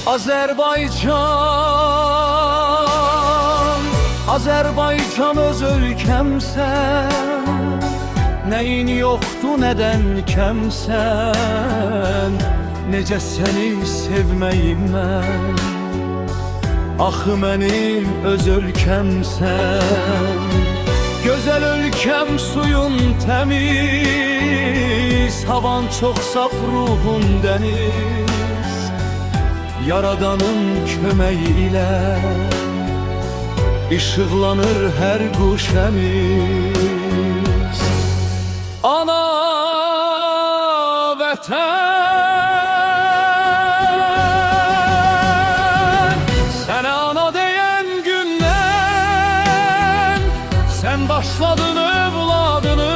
Azərbaycan, Azərbaycan öz ölkəmsən, nəyin yoxdur, nədən kəmsən, necə səni sevməyim mən, axı mənim öz ölkəmsən. Gözəl ölkəm, suyun təmiz, havan çox saf, ruhun dəniz, Yaradanın köməyi ilə işıqlanır hər quşəmiz. Ana vətən, sənə ana deyən gündən, sən başladın övladını,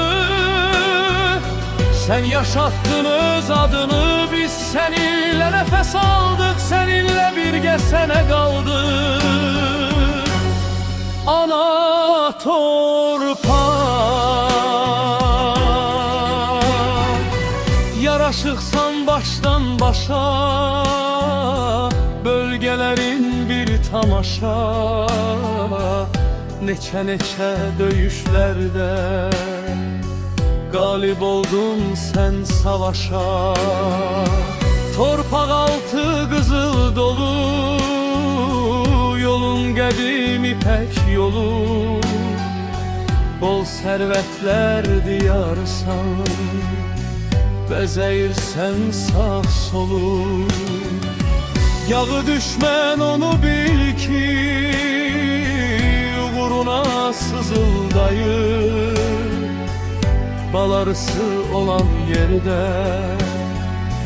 sen yaşattın öz adını. Biz seninle nefes aldık, seninle birgə sənə qaldık. Ana torpaq, yaraşıqsan başdan başa, bölgelerin bir tamaşa, neçə döyüşlerde galip oldun sen savaşa. Torpaq altı qızıl dolu, yolun qədim ipək yolu, bol sərvətlər diyarsan, bəzəyirsən sağ solu. Yağı düşmən onu bil ki, uğruna sızıldayır, balarısı olan yerde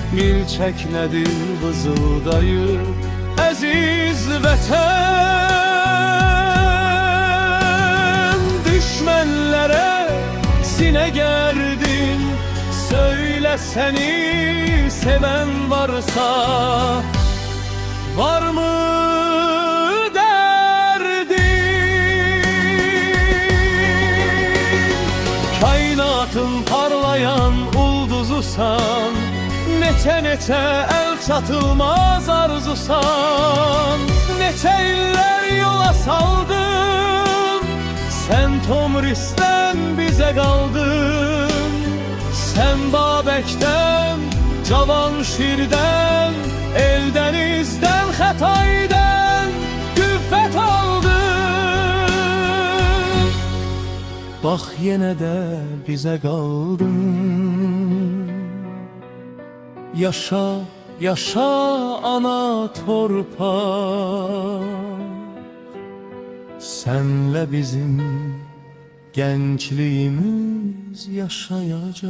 milçək nədir vızıldayır. Əziz vətən, düşmənlərə sinə gərdin, söylə səni sevən varsa, var mı parlayan ulduzusan, neçə el çatılmaz arzusan, neçə illər yola saldın, sen Tomris'ten bize kaldın, sen Babəkdən, Cavanşirdən, Eldənizdən, Xətaydən güffət aldın. Bax yenə də bizə qaldın. Yaşa, yaşa ana torpaq, senlə bizim gəncliyimiz yaşayacaq.